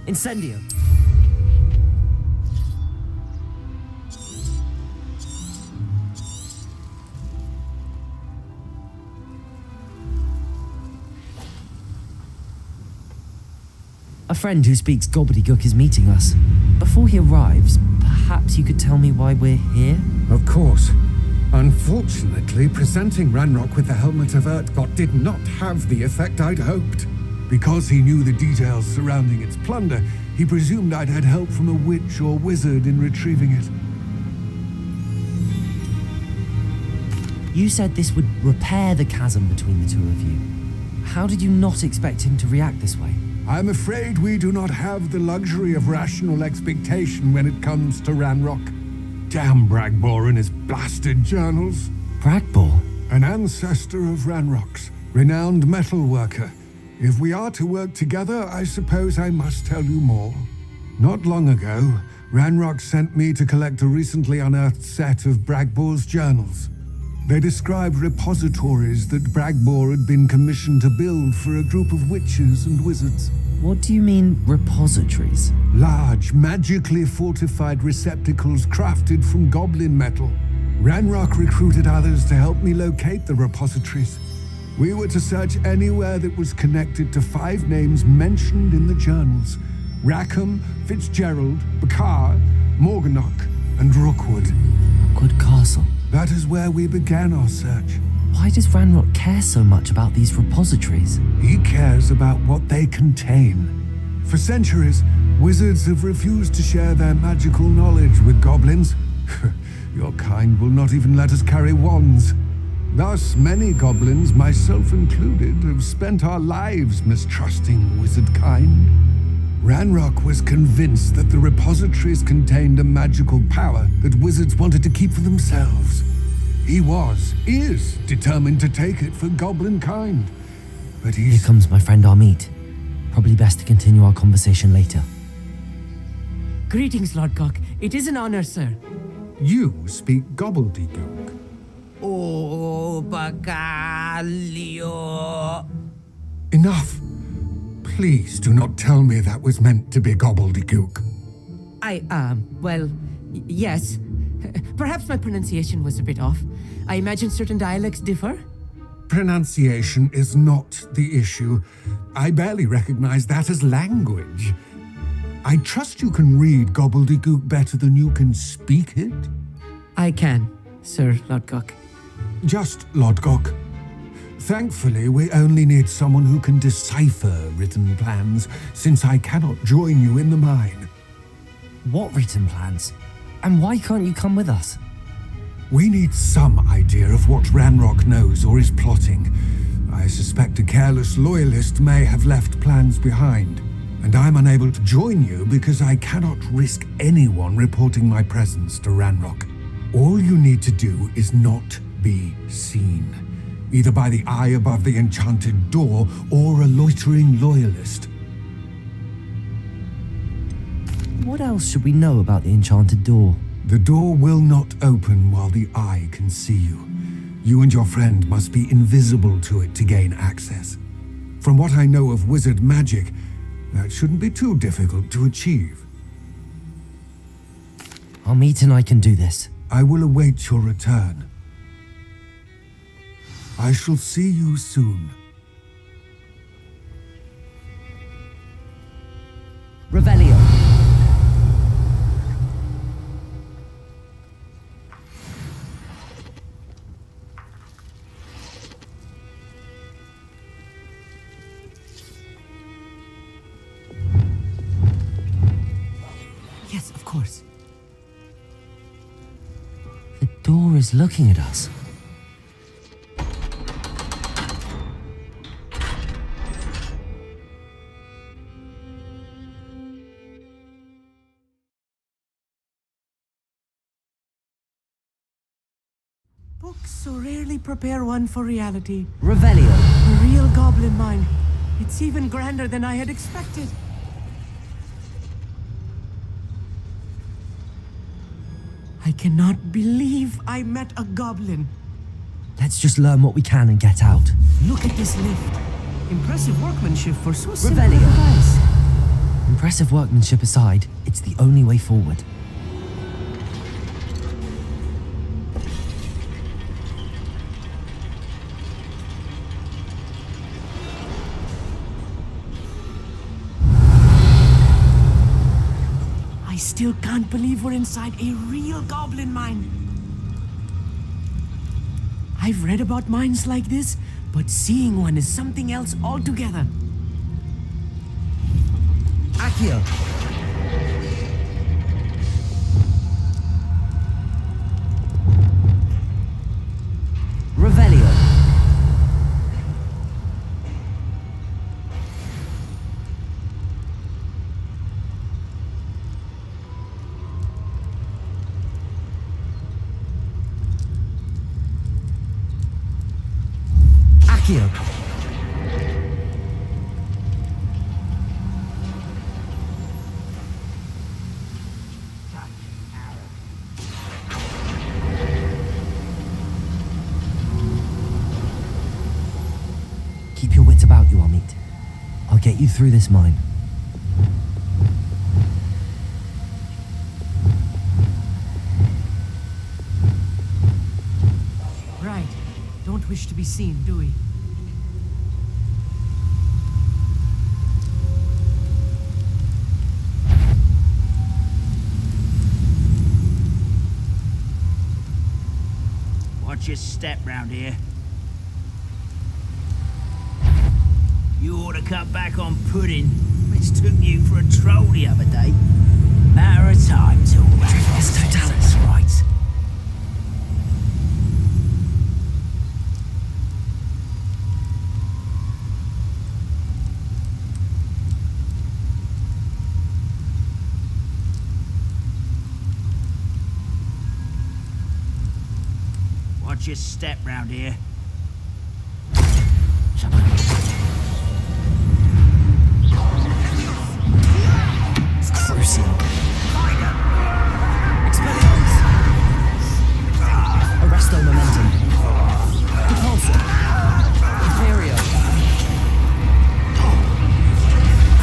Incendio! A friend who speaks gobbledygook is meeting us. Before he arrives, perhaps you could tell me why we're here? Of course. Unfortunately, presenting Ranrock with the Helmet of Urtkot did not have the effect I'd hoped. Because he knew the details surrounding its plunder, he presumed I'd had help from a witch or wizard in retrieving it. You said this would repair the chasm between the two of you. How did you not expect him to react this way? I'm afraid we do not have the luxury of rational expectation when it comes to Ranrock. Damn Bragbor and his blasted journals. Bragbor? An ancestor of Ranrock's, renowned metal worker. If we are to work together, I suppose I must tell you more. Not long ago, Ranrock sent me to collect a recently unearthed set of Bragbor's journals. They described repositories that Bragbor had been commissioned to build for a group of witches and wizards. What do you mean, repositories? Large, magically fortified receptacles crafted from goblin metal. Ranrock recruited others to help me locate the repositories. We were to search anywhere that was connected to 5 names mentioned in the journals: Rackham, Fitzgerald, Bakar, Morganach, and Rookwood. Rookwood Castle. That is where we began our search. Why does Ranrock care so much about these repositories? He cares about what they contain. For centuries, wizards have refused to share their magical knowledge with goblins. Your kind will not even let us carry wands. Thus, many goblins, myself included, have spent our lives mistrusting wizard kind. Ranrock was convinced that the repositories contained a magical power that wizards wanted to keep for themselves. He is determined to take it for goblin kind. But Here comes my friend Amit. Probably best to continue our conversation later. Greetings, Lord Cock. It is an honor, sir. You speak gobbledygook. Oh, Bacalio. Enough. Please do not tell me that was meant to be gobbledygook. Yes. Perhaps my pronunciation was a bit off. I imagine certain dialects differ. Pronunciation is not the issue. I barely recognize that as language. I trust you can read gobbledygook better than you can speak it? I can, Sir Lodgok. Just Lodgok. Thankfully, we only need someone who can decipher written plans, since I cannot join you in the mine. What written plans? And why can't you come with us? We need some idea of what Ranrock knows or is plotting. I suspect a careless loyalist may have left plans behind, and I'm unable to join you because I cannot risk anyone reporting my presence to Ranrock. All you need to do is not be seen, either by the eye above the enchanted door or a loitering loyalist. What else should we know about the enchanted door? The door will not open while the eye can see you. You and your friend must be invisible to it to gain access. From what I know of wizard magic, that shouldn't be too difficult to achieve. Amit and I can do this. I will await your return. I shall see you soon. Revelio. Yes, of course. The door is looking at us. Books so rarely prepare one for reality. Revelio. A real goblin mine. It's even grander than I had expected. I cannot believe I met a goblin. Let's just learn what we can and get out. Look at this lift. Impressive workmanship for so simple a Revelio. device. Impressive workmanship aside, it's the only way forward. I still can't believe we're inside a real goblin mine. I've read about mines like this, but seeing one is something else altogether. Accio! Revelio! Accio! Keep your wits about you, Amit. I'll get you through this mine. Right. Don't wish to be seen, do we? Watch your step round here. You ought to cut back on pudding, which took you for a troll the other day. Matter of time till Yes, That's right. Watch your step round here. Crucial. Expelliarmus! Arresto momentum. Repulsor. Imperio.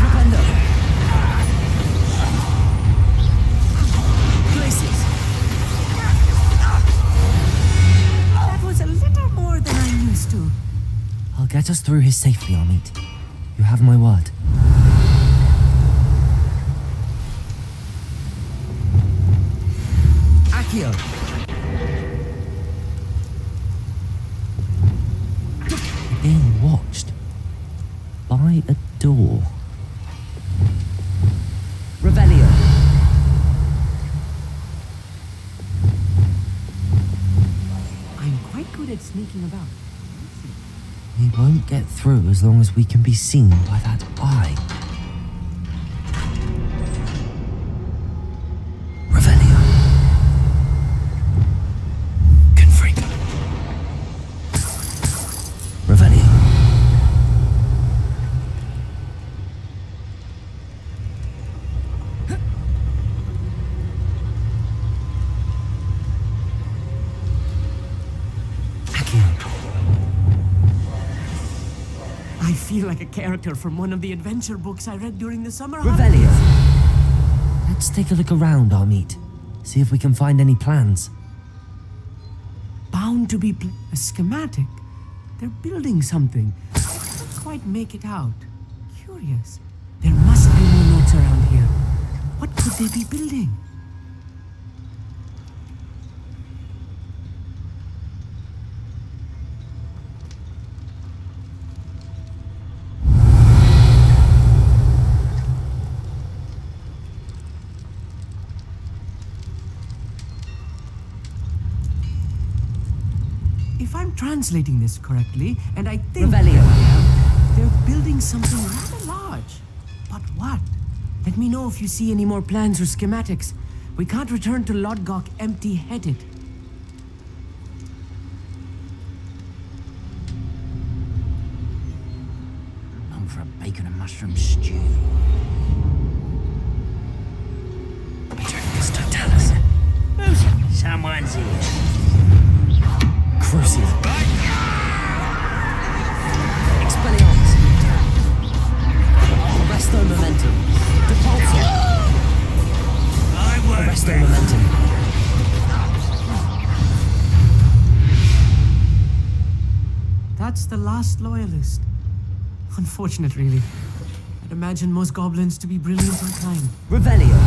Rependo. Glacius. That was a little more than I'm used to. I'll get us through here safely, Amit. You have my word. Accio! You're being watched by a door. Revelio. I'm quite good at sneaking about. We won't get through as long as we can be seen by that eye. Revelio. Confringo. Revelio. Accio. I feel like a character from one of the adventure books I read during the summer holidays. Revelio. Let's take a look around, Amit. See if we can find any plans. Bound to be a schematic. They're building something. I can't quite make it out. Curious. There must be more notes around here. What could they be building? If I'm translating this correctly, and I think Revelio. that I am, they're building something rather large. But what? Let me know if you see any more plans or schematics. We can't return to Lodgok empty-headed. I'm for a bacon and mushroom stew. It's Totalis. Someone's here. Crucial. Expelliarmus. Arresto momentum. Depart. that's the last loyalist. Unfortunate, really. I'd imagine most goblins to be brilliant and kind. Revelio.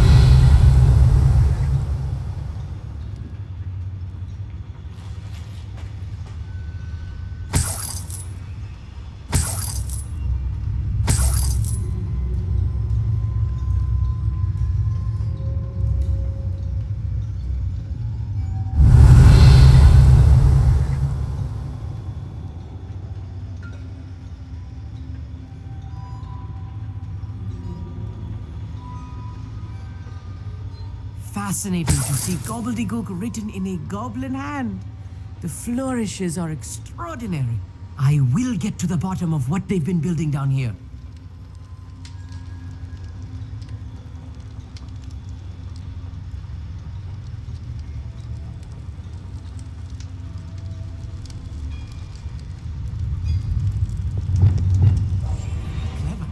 Fascinating to see gobbledygook written in a goblin hand. The flourishes are extraordinary. I will get to the bottom of what they've been building down here. Clever.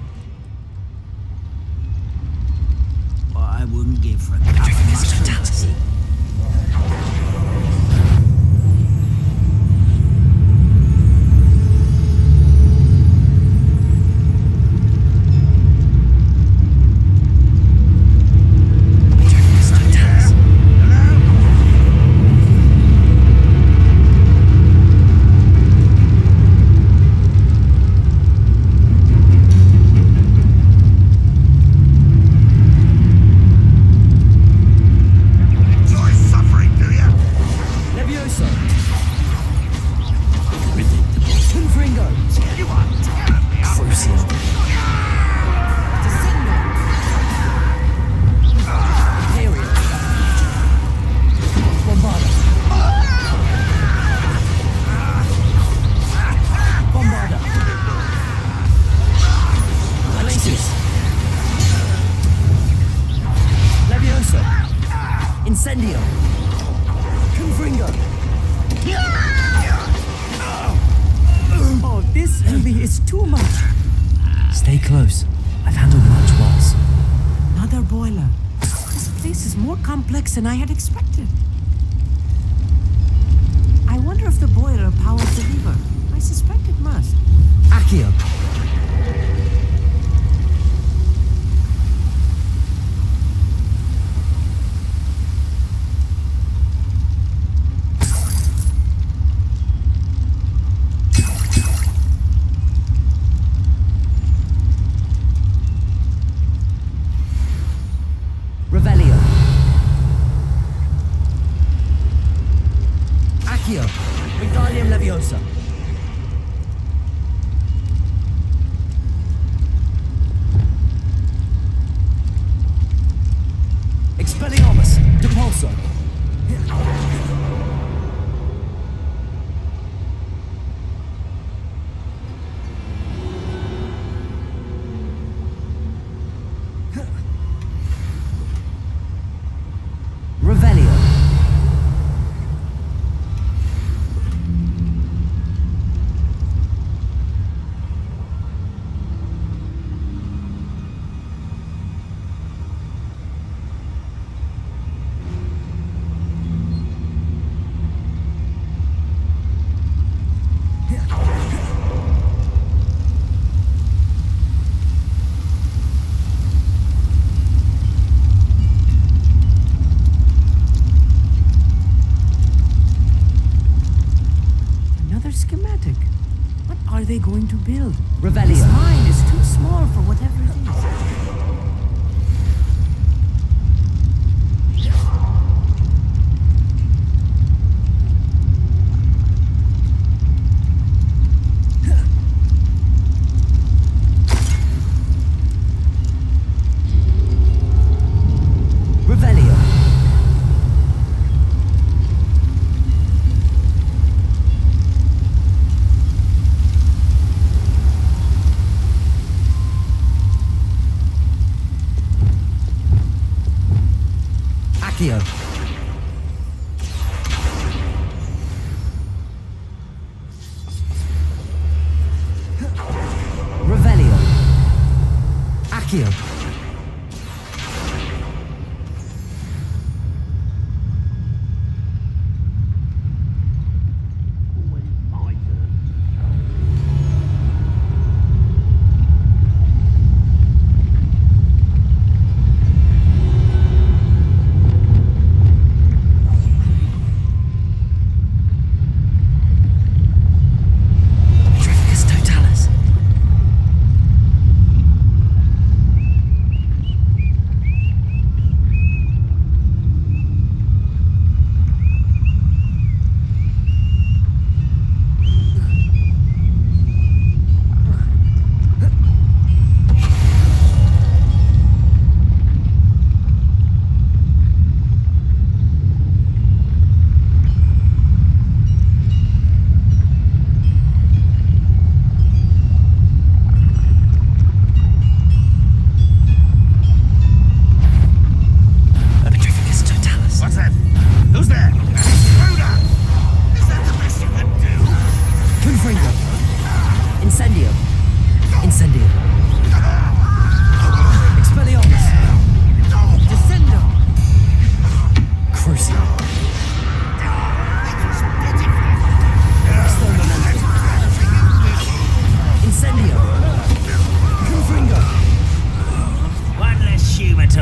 What I wouldn't give for a cup of mushrooms. Levioso. Confringo. Crucial. Imperial. Bombarda. Bombarda. Alatus. Levioso. Incendio. Confringo. Oh, this enemy is too much. Stay close. I've handled much worse. Another boiler. This place is more complex than I had expected. I wonder if the boiler powers the lever. I suspect it must. Accio. Revelio. Accio. Wingardium Leviosa. Expelliarmus. Depulso. Revelio. Another schematic. What are they going to build? This Revelio. mine is too small for whatever it is. Revelio. Accio. Revelio. Accio.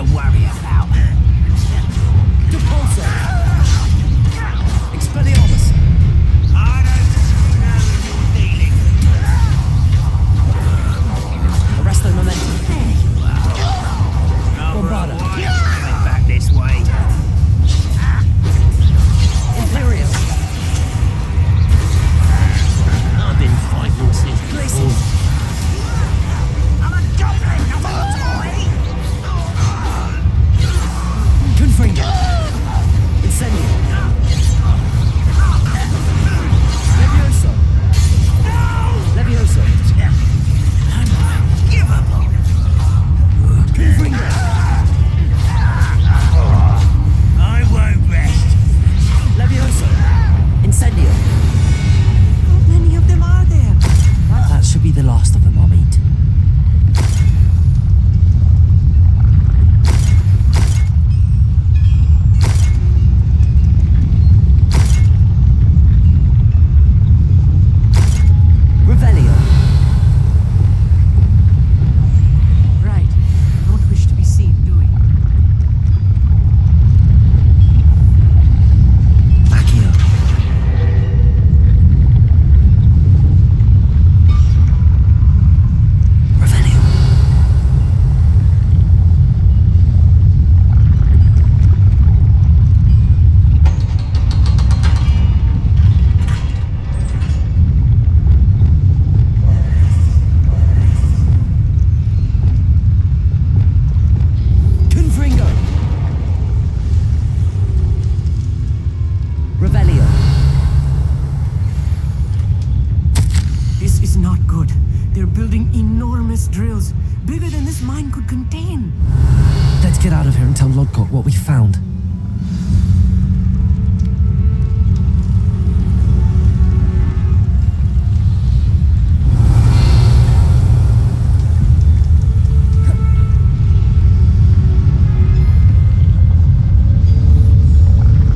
to worry about. Depulso! Expelliarmus! I don't know who you're dealing with. Arresto Momentum. There you are. Bombarda. Coming back this way. Imperial. I've been fighting since Glacius. I'm a goblin, not a toy. Confringo. Incendio. Levioso. Levioso. Unforgivable. Confringo. I won't rest. Levioso. Incendio. How many of them are there? That should be the last of them, Amit. Revelio. Right. We don't wish to be seen, do we? Accio. Revelio. Confringo. Revelio. This is not good. They're building enormous drills, bigger than this mine could contain. Let's get out of here and tell Lodgok what we found.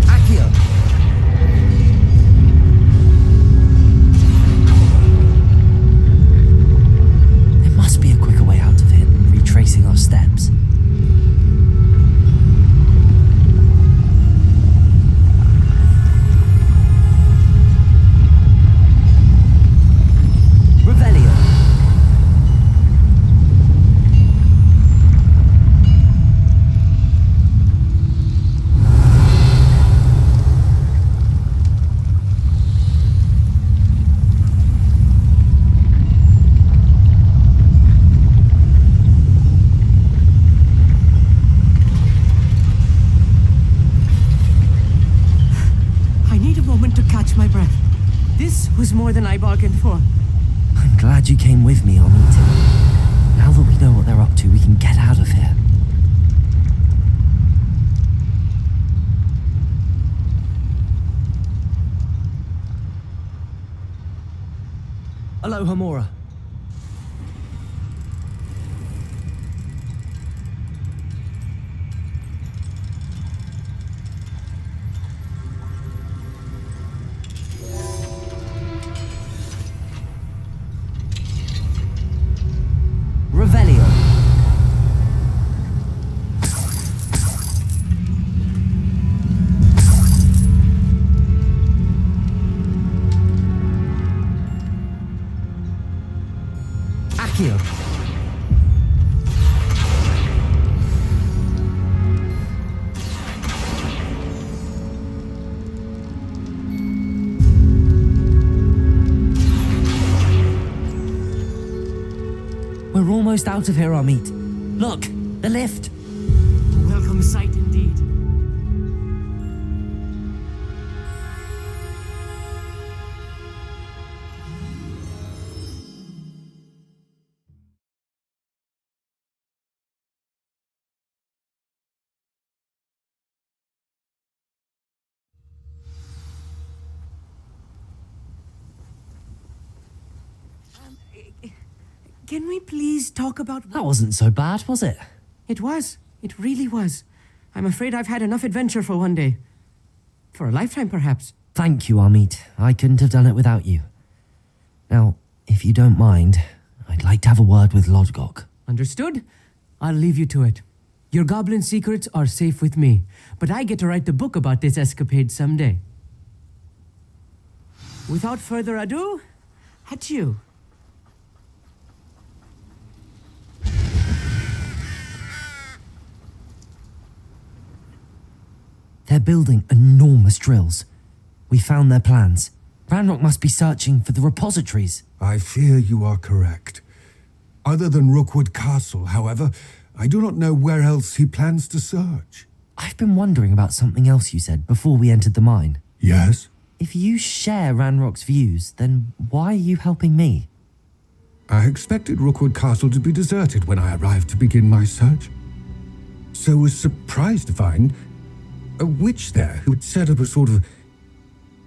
Accio. There must be a quicker way out of here than retracing our steps. Revelio. I need a moment to catch my breath. This was more than I bargained for. I'm glad you came with me, Amit. Now that we know what they're up to, we can get out of here. Aloha Mora. Revelio. Accio. We're almost out of here, Amit. Look, the lift. A welcome sight indeed. Can we please talk about... That wasn't so bad, was it? It was. It really was. I'm afraid I've had enough adventure for one day. For a lifetime, perhaps. Thank you, Amit. I couldn't have done it without you. Now, if you don't mind, I'd like to have a word with Lodgok. Understood? I'll leave you to it. Your goblin secrets are safe with me, but I get to write the book about this escapade someday. Without further ado, adieu. They're building enormous drills. We found their plans. Ranrock must be searching for the repositories. I fear you are correct. Other than Rookwood Castle, however, I do not know where else he plans to search. I've been wondering about something else you said before we entered the mine. Yes? If you share Ranrock's views, then why are you helping me? I expected Rookwood Castle to be deserted when I arrived to begin my search. So was surprised to find a witch there who had set up a sort of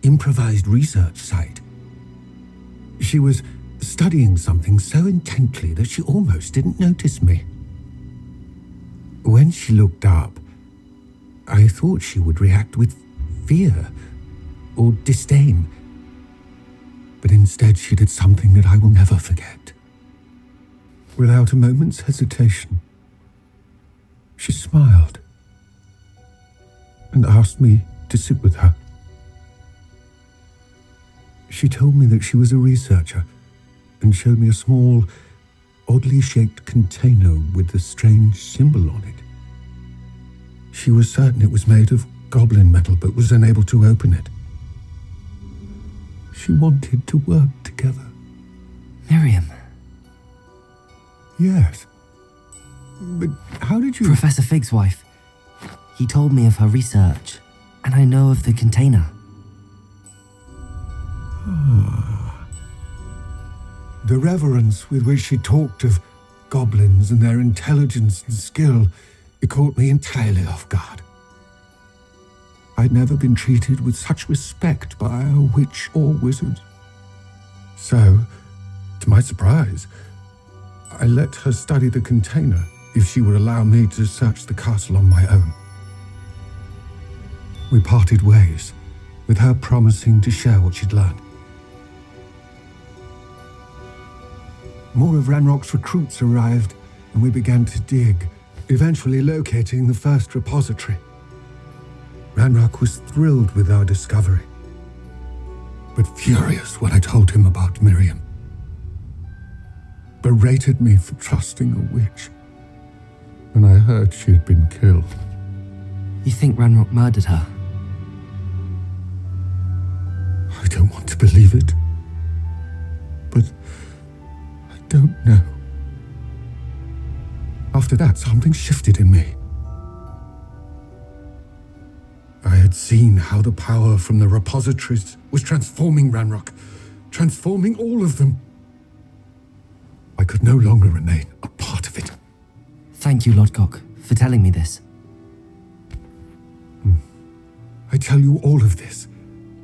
improvised research site. She was studying something so intently that she almost didn't notice me. When she looked up, I thought she would react with fear or disdain. But instead she did something that I will never forget. Without a moment's hesitation, she smiled and asked me to sit with her. She told me that she was a researcher and showed me a small, oddly shaped container with a strange symbol on it. She was certain it was made of goblin metal but was unable to open it. She wanted to work together. Miriam. Yes. But how did you... Professor Fig's wife. He told me of her research, and I know of the container. The reverence with which she talked of goblins and their intelligence and skill, it caught me entirely off guard. I'd never been treated with such respect by a witch or wizard. So, to my surprise, I let her study the container if she would allow me to search the castle on my own. We parted ways, with her promising to share what she'd learned. More of Ranrock's recruits arrived, and we began to dig, eventually locating the first repository. Ranrock was thrilled with our discovery, but furious when I told him about Miriam. Berated me for trusting a witch, and I heard she had been killed. You think Ranrock murdered her? I don't want to believe it, but I don't know. After that, something shifted in me. I had seen how the power from the repositories was transforming Ranrock, transforming all of them. I could no longer remain a part of it. Thank you, Lodgok, for telling me this. I tell you all of this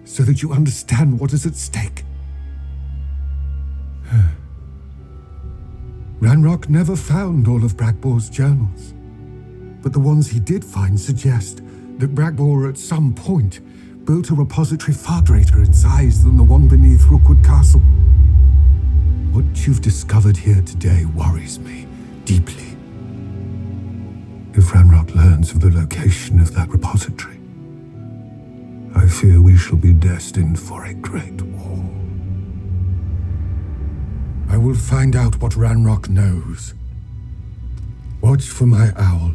so that you understand what is at stake. Ranrock never found all of Bragbor's journals, but the ones he did find suggest that Bragbor at some point built a repository far greater in size than the one beneath Rookwood Castle. What you've discovered here today worries me deeply. If Ranrock learns of the location of that repository, I fear we shall be destined for a great war. I will find out what Ranrock knows. Watch for my owl